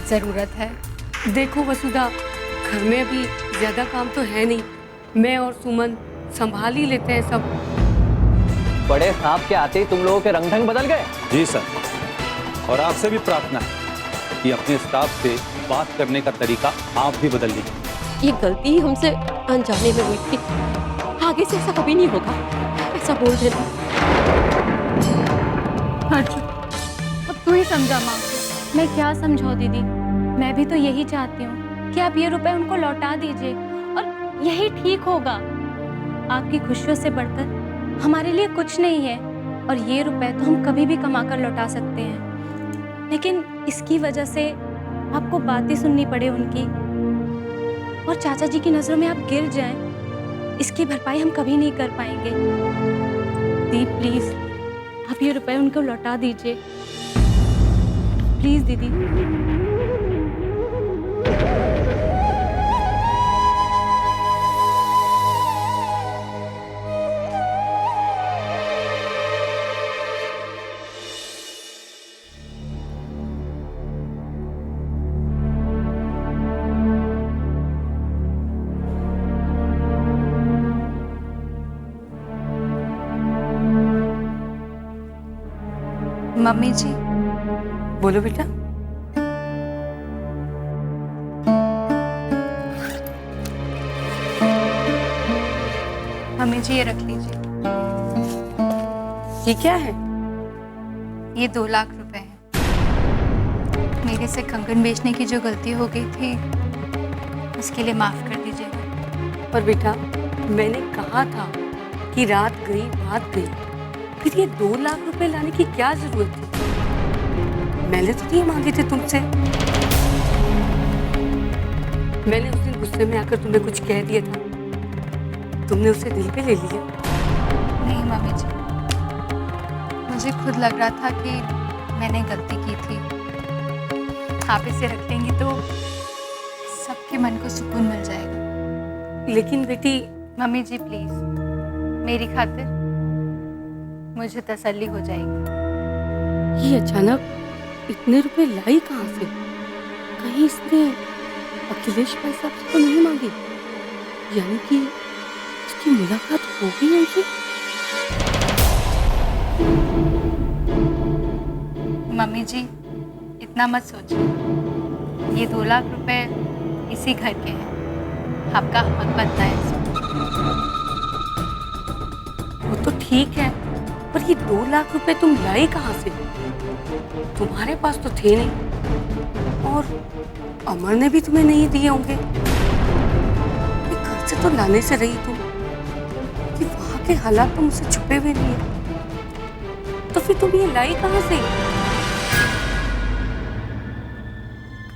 ज़रूरत है। देखो वसुधा, घर में अभी ज़्यादा काम तो है नहीं, मैं और सुमन संभाल ही लेते हैं सब। बड़े साहब के आते ही तुम लोगों के रंग ढंग बदल गए। जी सर, और आपसे भी प्रार्थना है कि अपने स्टाफ से बात करने का तरीका आप भी बदल लीजिए। ये गलती हमसे अनजाने में हुई थी, आगे से ऐसा कभी नहीं होगा, ऐसा बोल देना। अर्जुन, अब तू ही समझा माँ को। मैं क्या समझाऊं दीदी, मैं भी तो यही चाहती हूँ कि आप ये रुपए उनको लौटा दीजिए और यही ठीक होगा। आपकी खुशियों से बढ़कर हमारे लिए कुछ नहीं है और ये रुपए तो हम कभी भी कमा कर लौटा सकते हैं, लेकिन इसकी वजह से आपको बातें सुननी पड़े उनकी और चाचा जी की नज़रों में आप गिर जाएं, इसकी भरपाई हम कभी नहीं कर पाएंगे। दीदी प्लीज़ आप ये रुपए उनको लौटा दीजिए, प्लीज़ दीदी। मम्मी जी, बोलो बेटा। मम्मी जी ये रख लीजिए। ये क्या है? ये 2 लाख रुपए हैं। मेरे से कंगन बेचने की जो गलती हो गई थी उसके लिए माफ कर दीजिएगा। पर बेटा, मैंने कहा था कि रात गई बात गई, फिर ये 2 लाख रुपए लाने की क्या जरूरत थी? मैंने तो नहीं मांगे थे तुमसे। मैंने उस दिन गुस्से में आकर तुम्हें कुछ कह दिया था, तुमने उसे दिल पे ले लिया। नहीं मम्मी जी, मुझे खुद लग रहा था कि मैंने गलती की थी। आप इसे रख लेंगी तो सबके मन को सुकून मिल जाएगा। लेकिन बेटी, मम्मी जी प्लीज, मेरी खातिर मुझे तसल्ली हो जाएगी। ये अचानक इतने रुपए लाई कहाँ से? कहीं इसने अखिलेश भाई साहब से तो नहीं मांगी? यानी कि इसकी मुलाकात हो गई उनसे? मम्मी जी इतना मत सोचिए, ये 2 लाख रुपए इसी घर के हैं, आपका हक बनता है इसमें। वो तो ठीक है, पर ये 2 लाख रुपए तुम लाई कहाँ से? तुम्हारे पास तो थे नहीं, और अमर ने भी तुम्हें नहीं दिए होंगे। ये घर से तो लाने से रही तुम कि वहां के हालात तो मुझसे छुपे हुए नहीं है, तो फिर तुम ये लाई कहाँ से?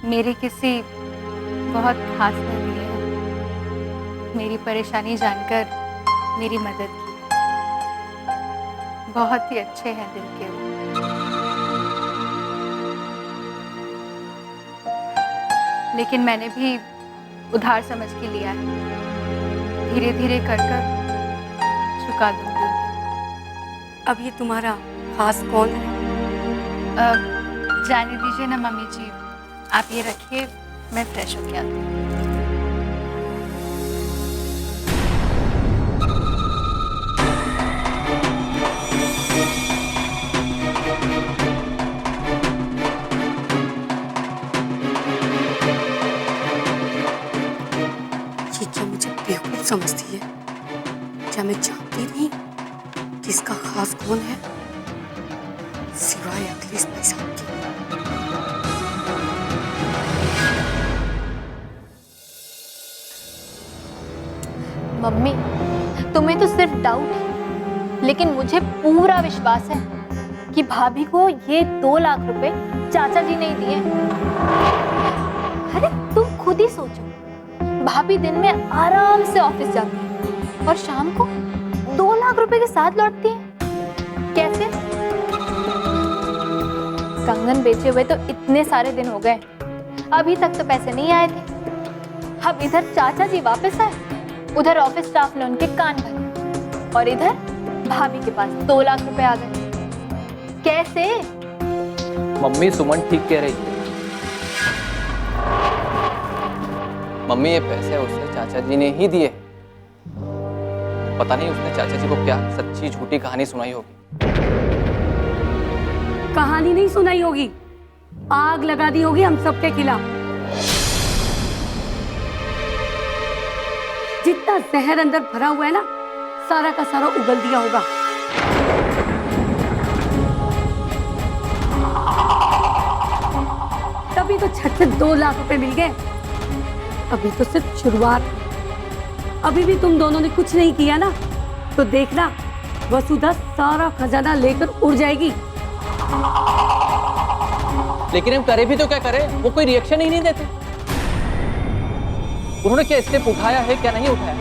मेरे किसी बहुत खास ने दिए हैं, मेरी परेशानी जानकर मेरी मदद की। बहुत ही अच्छे हैं दिल के वो। लेकिन मैंने भी उधार समझ के लिया है, धीरे धीरे कर कर चुका दूंगी। अब ये तुम्हारा खास कौन है? जाने दीजिए ना मम्मी जी, आप ये रखिए, मैं फ्रेश होके आती हूँ। ये क्या मुझे बेवकूफ समझती है? क्या मैं जानती नहीं कि इसका खास कौन है सिवाय अखिलेश भाई साहब के? मम्मी, तुम्हें तो सिर्फ डाउट है, लेकिन मुझे पूरा विश्वास है कि भाभी को ये 2 लाख रुपए चाचा जी नहीं दिए। अरे तुम खुद ही सोचो, भाभी दिन में आराम से ऑफिस जाती है और शाम को 2 लाख रुपए के साथ लौटती है। कैसे? कंगन बेचे हुए तो इतने सारे दिन हो गए, अभी तक तो पैसे नहीं आए थे। अब इधर चाचा जी वापस आए, उधर ऑफिस स्टाफ ने उनके कान भरे और इधर भाभी के पास 2 लाख रुपए आ गए। कैसे? मम्मी सुमन ठीक कह रही है। मम्मी ये पैसे उसे चाचा जी ने ही दिए। पता नहीं उसने चाचा जी को क्या सच्ची झूठी कहानी सुनाई होगी। कहानी नहीं सुनाई होगी, आग लगा दी होगी हम सबके खिलाफ। जितना जहर अंदर भरा हुआ है ना, सारा का सारा उगल दिया होगा। तभी तो छठ से 2 लाख रुपए मिल गए। अभी तो सिर्फ शुरुआत, अभी भी तुम दोनों ने कुछ नहीं किया ना, तो देखना वसुधा सारा खजाना लेकर उड़ जाएगी। लेकिन हम करे भी तो क्या करें, वो कोई रिएक्शन ही नहीं देते। उन्होंने क्या स्टेप उठाया है क्या नहीं उठाया,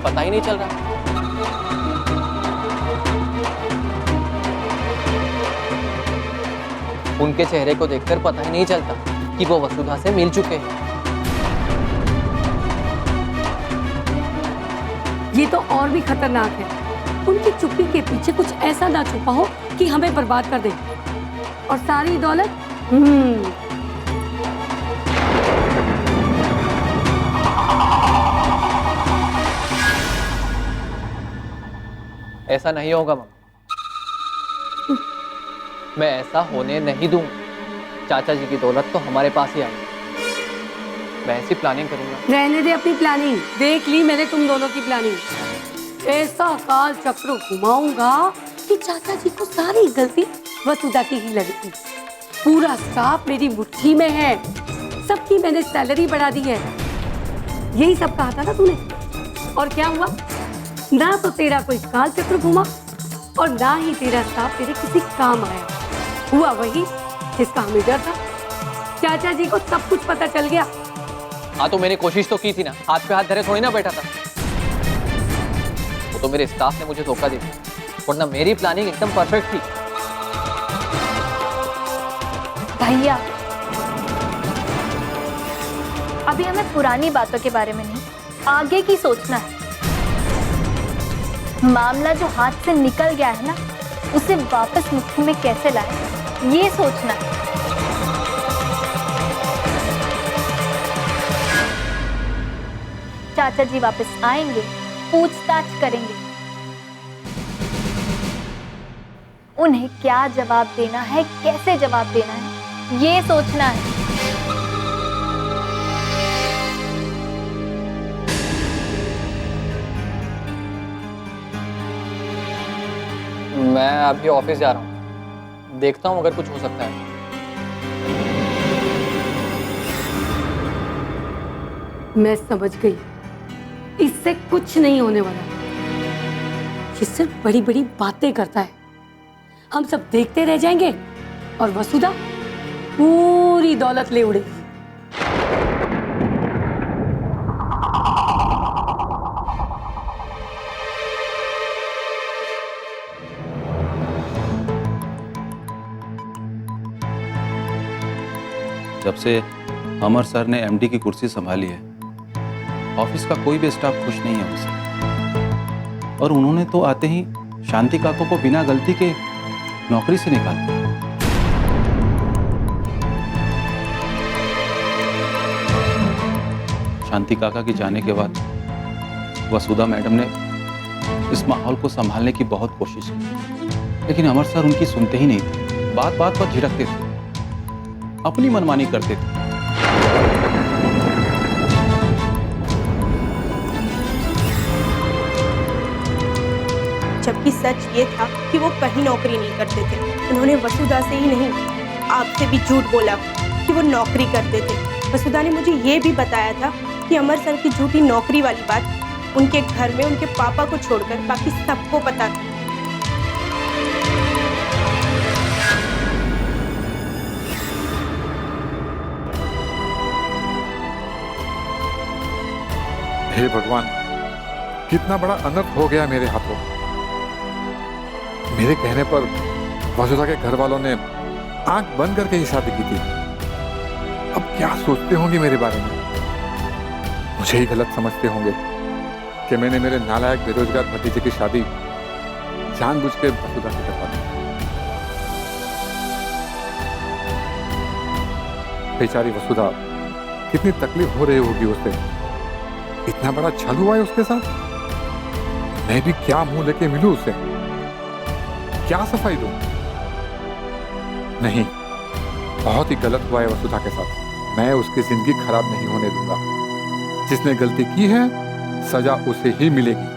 पता ही नहीं चल रहा। उनके चेहरे को देखकर पता ही नहीं चलता कि वो वसुधा से मिल चुके हैं। ये तो और भी खतरनाक है। उनकी चुप्पी के पीछे कुछ ऐसा ना छुपा हो कि हमें बर्बाद कर दे, और सारी दौलत ऐसा नहीं होगा मम्मी, मैं ऐसा होने नहीं दूंगा। चाचा जी की दौलत तो हमारे पास ही आएगी। मैं ऐसी प्लानिंग करूंगा। रहने दे अपनी प्लानिंग, देख ली मैंने तुम दोनों की प्लानिंग। ऐसा काल चक्र घुमाऊंगा कि चाचा जी को सारी गलती वसुधा की ही लगेगी। पूरा स्टाफ मेरी मुट्ठी में है, सबकी मैंने सैलरी बढ़ा दी है। यही सब कहा था ना तूने, और क्या हुआ? ना तो तेरा कोई काल चक्र घुमा और ना ही तेरा स्टाफ तेरे किसी काम आया। हुआ वही जिसका हमें डर था। चाचा जी को सब कुछ पता चल गया। हाँ तो मैंने कोशिश तो की थी ना, हाथ पे हाथ धरे थोड़ी ना बैठा था। वो तो मेरे स्टाफ ने मुझे धोखा दिया, वरना मेरी प्लानिंग एकदम परफेक्ट थी। भैया, अभी हमें पुरानी बातों के बारे में नहीं, आगे की सोचना है। मामला जो हाथ से निकल गया है ना, उसे वापस मुट्ठी में कैसे लाए, ये सोचना है। चाचा जी वापस आएंगे, पूछताछ करेंगे, उन्हें क्या जवाब देना है, कैसे जवाब देना है, ये सोचना है। मैं अभी ऑफिस जा रहा हूँ, देखता हूँ अगर कुछ हो सकता है। मैं समझ गई, इससे कुछ नहीं होने वाला। ये सिर्फ बड़ी बड़ी बातें करता है। हम सब देखते रह जाएंगे और वसुधा पूरी दौलत ले उड़ेगी। जब से अमर सर ने एमडी की कुर्सी संभाली है, ऑफिस का कोई भी स्टाफ खुश नहीं है उनसे। और उन्होंने तो आते ही शांति काका को बिना गलती के नौकरी से निकाल दिया। शांति काका के जाने के बाद वसुधा मैडम ने इस माहौल को संभालने की बहुत कोशिश की, लेकिन अमर सर उनकी सुनते ही नहीं थे। बात बात पर झिड़कते थे, अपनी मनमानी करते थे। जबकि सच ये था कि वो कहीं नौकरी नहीं करते थे। उन्होंने वसुधा से ही नहीं, आपसे भी झूठ बोला कि वो नौकरी करते थे। वसुधा ने मुझे ये भी बताया था कि अमर सर की झूठी नौकरी वाली बात उनके घर में उनके पापा को छोड़कर बाकी सबको पता थी। हे भगवान, कितना बड़ा अनर्थ हो गया मेरे हाथों। मेरे कहने पर वसुधा के घर वालों ने आंख बंद करके ही शादी की थी। अब क्या सोचते होंगे मेरे बारे में? मुझे ही गलत समझते होंगे कि मैंने मेरे नालायक बेरोजगार भतीजे की शादी जानबूझ के वसुधा से करवा दी। बेचारी वसुधा, कितनी तकलीफ हो रही होगी उसे। इतना बड़ा छल हुआ है उसके साथ। मैं भी क्या मुंह लेके मिलूं उससे, क्या सफाई दूं? नहीं, बहुत ही गलत हुआ है वसुधा के साथ। मैं उसकी जिंदगी खराब नहीं होने दूंगा। जिसने गलती की है सजा उसे ही मिलेगी।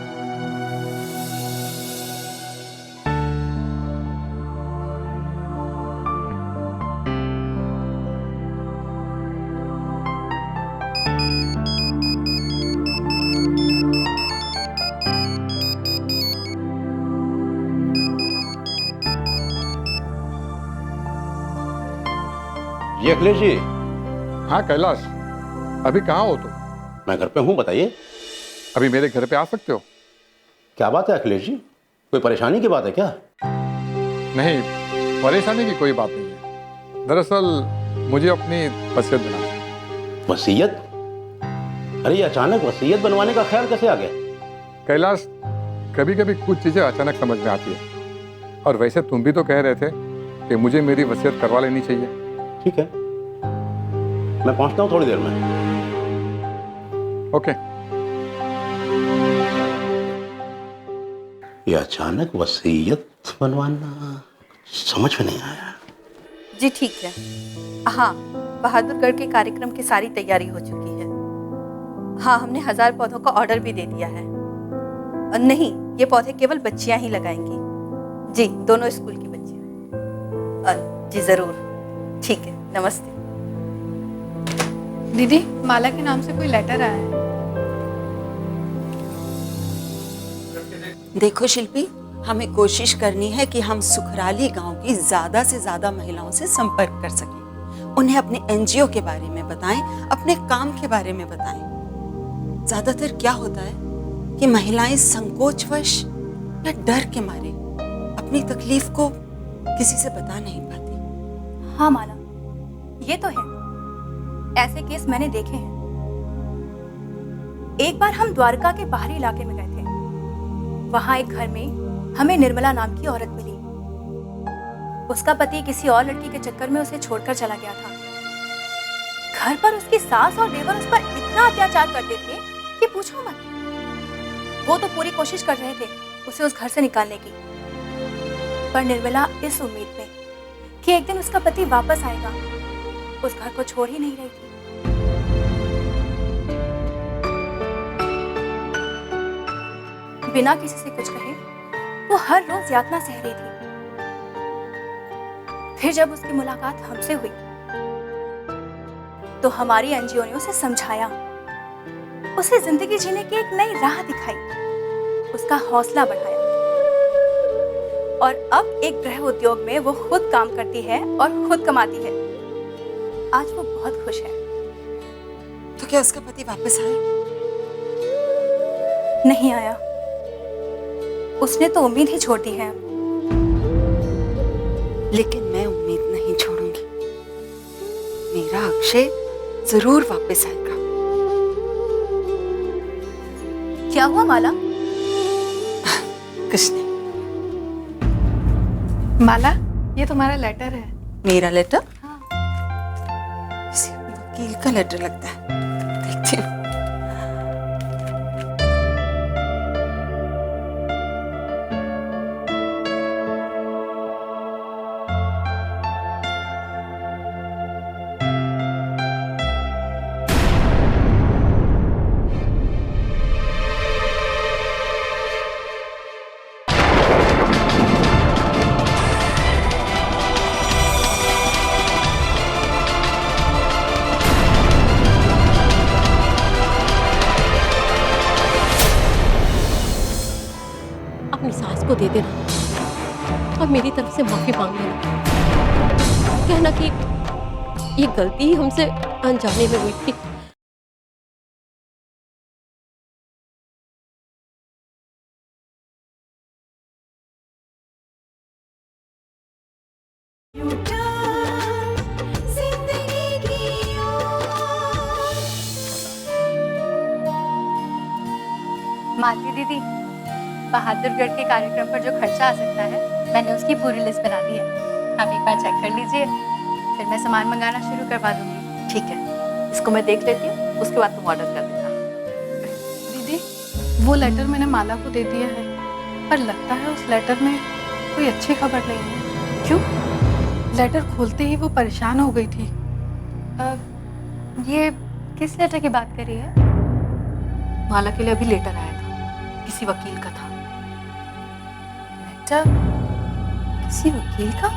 जी अखिलेश जी। हाँ कैलाश, अभी कहाँ हो तुम? मैं घर पे हूँ, बताइए। अभी मेरे घर पे आ सकते हो? क्या बात है अखिलेश जी, कोई परेशानी की बात है क्या? नहीं, परेशानी की कोई बात नहीं है। दरअसल मुझे अपनी वसीयत बनानी है। वसीयत? अरे ये अचानक वसीयत बनवाने का ख्याल कैसे आ गया? कैलाश, कभी कभी कुछ चीजें अचानक समझ में आती है। और वैसे तुम भी तो कह रहे थे कि मुझे मेरी वसीयत करवा लेनी चाहिए। ठीक है, मैं पहुंचता हूँ थोड़ी देर में। ओके। ये अचानक वसीयत बनवाना समझ में नहीं आया। जी ठीक है। हाँ, बहादुरगढ़ के कार्यक्रम की सारी तैयारी हो चुकी है। हाँ, हमने 1000 पौधों का ऑर्डर भी दे दिया है। नहीं, ये पौधे केवल बच्चियां ही लगाएंगी। जी, दोनों स्कूल की बच्चियां। जी जरूर, ठीक है, नमस्ते। दीदी, माला के नाम से कोई लेटर आया है। देखो शिल्पी, हमें कोशिश करनी है कि हम सुखराली गांव की ज्यादा से ज्यादा महिलाओं से संपर्क कर सकें। उन्हें अपने एनजीओ के बारे में बताएं, अपने काम के बारे में बताएं। ज्यादातर क्या होता है कि महिलाएं संकोचवश या डर के मारे अपनी तकलीफ को किसी से बता नहीं पाती। हाँ माला, ये तो है। ऐसे केस मैंने देखे हैं। एक बार हम द्वारका के बाहरी इलाके में गए थे। वहां एक घर में हमें निर्मला नाम की औरत मिली। उसका पति किसी और लड़की के चक्कर में उसे छोड़कर चला गया था। घर पर उसकी सास और देवर उस पर इतना अत्याचार करते थे कि पूछो मत। वो तो पूरी कोशिश कर रहे थे उसे उस घर से निकालने की, पर निर्मला इस उम्मीद में कि एक दिन उसका पति वापस आएगा, उस घर को छोड़ ही नहीं रही थी। बिना किसी से कुछ कहे वो हर रोज यातना सह रही थी। फिर जब उसकी मुलाकात हमसे हुई तो हमारी एनजीओ ने उसे समझाया, उसे जिंदगी जीने की एक नई राह दिखाई, उसका हौसला बढ़ाया और अब एक गृह उद्योग में वो खुद काम करती है और खुद कमाती है। आज वो बहुत खुश है। तो क्या उसका पति वापस आया? नहीं आया, उसने तो उम्मीद ही छोड़ दी है। लेकिन मैं उम्मीद नहीं छोड़ूंगी। मेरा अक्षय जरूर वापस आएगा। क्या हुआ माला? कुछ नहीं। माला, ये तुम्हारा लेटर है। मेरा लेटर? हाँ। किसी वकील का लेटर लगता है। देखती हूँ। अपनी सास को दे देना और मेरी तरफ से माफी मांग लेना। कहना कि ये गलती ही हमसे अनजाने में हुई थी। मालती दीदी, बहादुरगढ़ के कार्यक्रम पर जो खर्चा आ सकता है, मैंने उसकी पूरी लिस्ट बना दी है। आप एक बार चेक कर लीजिए, फिर मैं सामान मंगाना शुरू करवा दूंगी। ठीक है, इसको मैं देख लेती हूँ, उसके बाद तुम ऑर्डर कर देना। वो लेटर मैंने माला को दे दिया है, पर लगता है उस लेटर में कोई अच्छी खबर नहीं है। क्यों? लेटर खोलते ही वो परेशान हो गई थी। ये किस लेटर की बात कर रही है? माला के लिए अभी लेटर आया था, किसी वकील का था। लेटर किसी वकील का?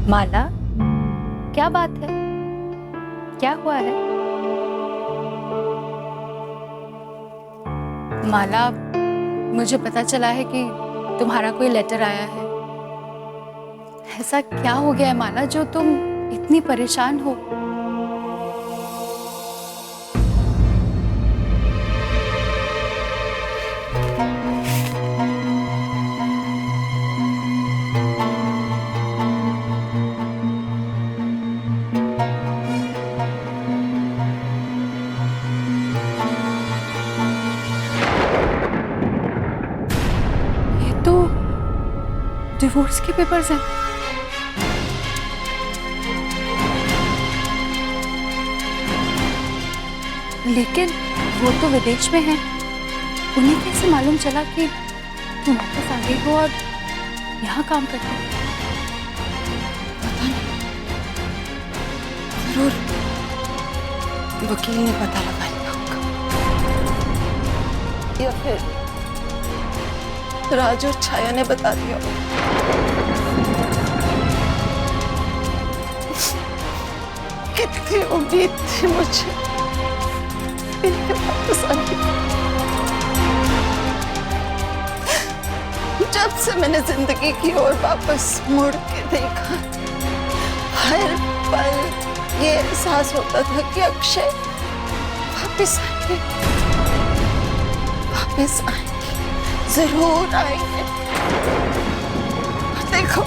माला, क्या बात है? क्या हुआ है? माला, मुझे पता चला है कि तुम्हारा कोई लेटर आया है। ऐसा क्या हो गया है माला जो तुम इतनी परेशान हो? डिवोर्स के पेपर्स हैं। लेकिन वो तो विदेश में हैं। उन्हें कैसे मालूम चला कि तुम वापस आ गई हो और यहाँ काम करते हो? पता नहीं, जरूर वकील ने पता लगा लिया होगा, या फिर राज और छाया ने बता दिया। कितनी उम्मीद थी मुझे इनके वापस आने की। जब से मैंने जिंदगी की ओर वापस मुड़ के देखा, हर पल ये एहसास होता था कि अक्षय वापस आएंगे, वापस आएंगे, जरूर आएंगे। देखो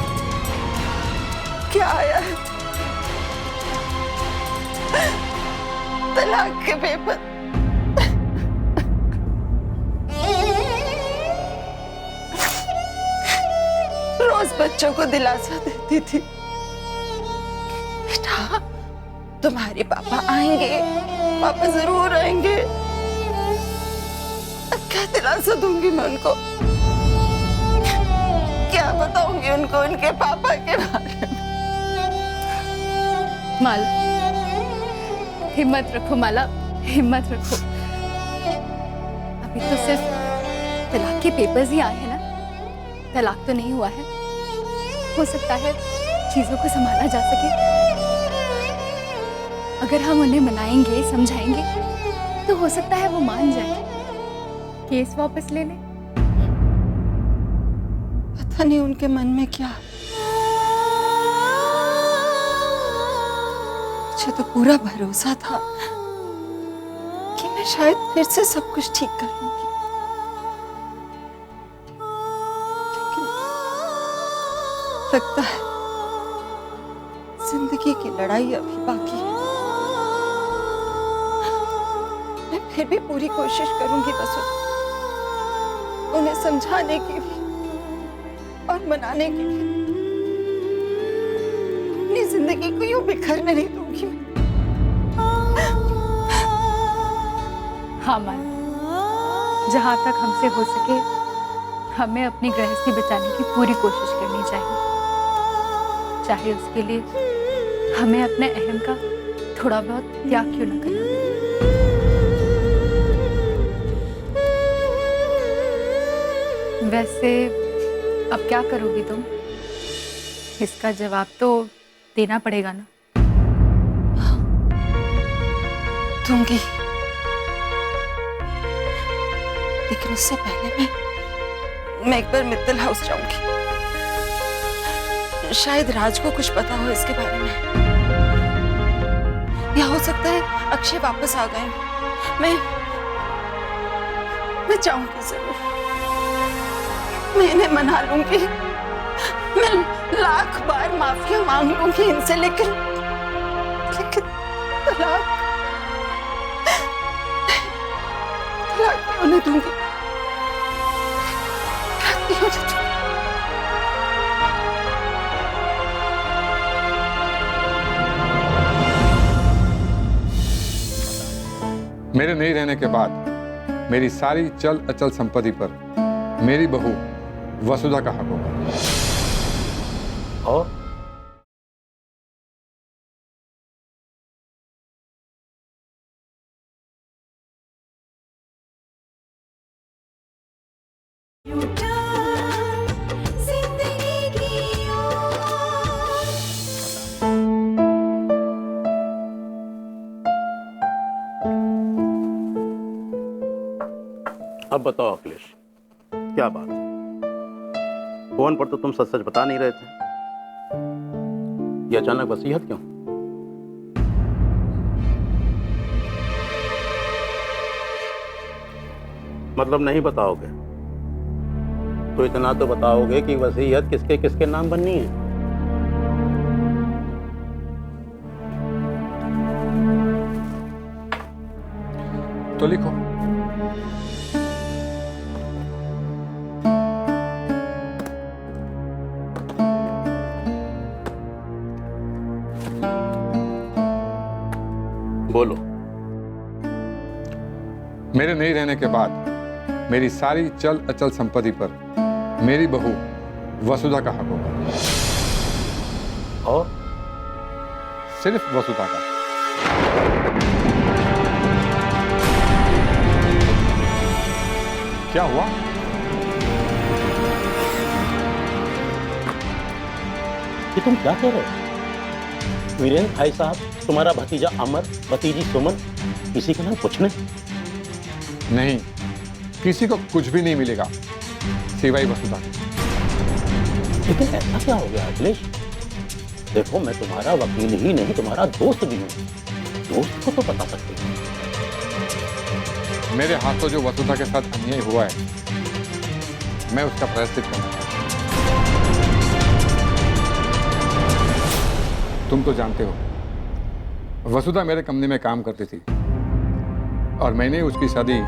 क्या आया है, तलाक के पेपर। रोज बच्चों को दिलासा देती थी, बेटा तुम्हारे पापा आएंगे, पापा जरूर आएंगे। अब क्या दिलासा दूंगी मैं उनको, क्या बताऊंगी उनको उनके पापा के बारे में। माला, हिम्मत रखो माला, हिम्मत रखो। अभी तो सिर्फ तलाक के पेपर्स ही आए हैं ना, तलाक तो नहीं हुआ है। हो सकता है चीजों को संभाला जा सके। अगर हम उन्हें मनाएंगे, समझाएंगे, तो हो सकता है वो मान जाए, केस वापस ले ले। पता नहीं उनके मन में क्या। मुझे तो पूरा भरोसा था कि मैं शायद फिर से सब कुछ ठीक कर लूंगी, लेकिन लगता है जिंदगी की लड़ाई अभी बाकी है। मैं फिर भी पूरी कोशिश करूंगी बस उन्हें समझाने की भी और मनाने की भी। अपनी जिंदगी को यूं बिखरने नहीं दूंगी मैं। हाँ माला, जहाँ तक हमसे हो सके हमें अपनी गृहस्थी बचाने की पूरी कोशिश करनी चाहिए, चाहे उसके लिए हमें अपने अहम का थोड़ा बहुत त्याग क्यों न करना। वैसे अब क्या करोगी तुम? इसका जवाब तो देना पड़ेगा ना। दूंगी, लेकिन उससे पहले मैं एक बार मित्तल हाउस जाऊंगी। शायद राज को कुछ पता हो इसके बारे में, या हो सकता है अक्षय वापस आ गए। मैं जाऊंगी जरूर। मैं इन्हें मना लूंगी, मैं लाख बार माफिया मांग लूंगी इनसे, लेकिन तलाक नहीं होने दूंगी, तलाक नहीं होने दूंगी। मेरे नहीं रहने के बाद मेरी सारी चल अचल संपत्ति पर मेरी बहू वसुधा का हक होगा। और अब बताओ अखिलेश, क्या बात है? फोन पर तो तुम सच सच बता नहीं रहे थे, ये अचानक वसीयत क्यों? मतलब नहीं बताओगे? तो इतना तो बताओगे कि वसीयत किसके किसके नाम बननी है। तो लिखो। बोलो। मेरे नहीं रहने के बाद मेरी सारी चल अचल संपत्ति पर मेरी बहू वसुधा का हक होगा। और सिर्फ वसुधा का। क्या हुआ? कि तुम क्या कह रहे हो? वीरेंद्र भाई साहब, तुम्हारा भतीजा अमर, भतीजी सुमन, किसी के नाम कुछ नहीं? नहीं, किसी को कुछ भी नहीं मिलेगा सिवाय वसुधा के। लेकिन ऐसा क्या हो गया अखिलेश? देखो, मैं तुम्हारा वकील ही नहीं, तुम्हारा दोस्त भी हूँ। दोस्त को तो बता सकते हो। मेरे हाथों जो वसुधा के साथ अन्याय हुआ है, मैं उसका प्रायश्चित करना चाहता हूं। तुम तो जानते हो, वसुधा मेरे कंपनी में काम करती थी और मैंने उसकी शादी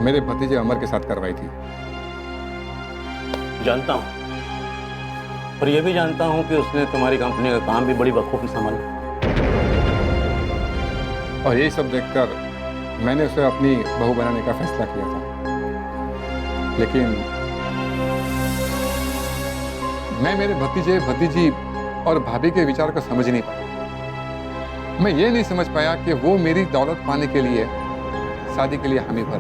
मेरे भतीजे अमर के साथ करवाई थी। जानता हूँ, और ये भी जानता हूँ कि उसने तुम्हारी कंपनी का काम भी बड़ी बखूबी संभाला। और यही सब देखकर मैंने उसे अपनी बहू बनाने का फैसला किया था। लेकिन मैं मेरे भतीजे, भतीजी और भाभी के विचार को समझ नहीं पाया। मैं ये नहीं समझ पाया कि वो मेरी दौलत पाने के लिए शादी के लिए हामी भर।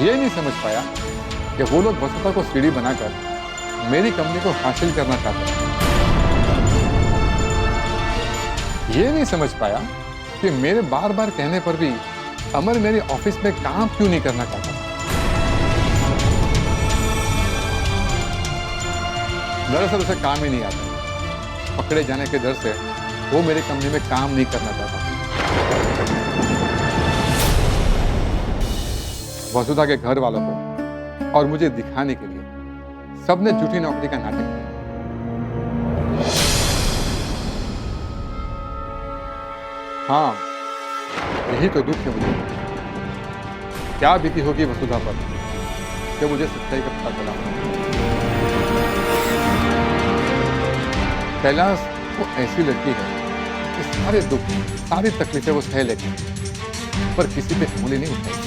ये नहीं समझ पाया कि वो लोग वसुधा को सीढ़ी बनाकर मेरी कंपनी को हासिल करना चाहते हैं। ये नहीं समझ पाया कि मेरे बार बार कहने पर भी अमर मेरे ऑफिस में काम क्यों नहीं करना चाहता। दरअसल उसे काम ही नहीं आता। पकड़े जाने के डर से वो मेरी कंपनी में काम नहीं करना चाहता। वसुधा के घर वालों को और मुझे दिखाने के लिए सबने झूठी नौकरी का नाटक किया। हाँ, यही तो दुख है मुझे। क्या बीती होगी वसुधा पर जब मुझे सच्चाई का पता चला। कैलाश वो ऐसी लड़की है कि सारे दुख, सारी तकलीफें वो सह लेती है, पर किसी पे उंगली नहीं उठाती।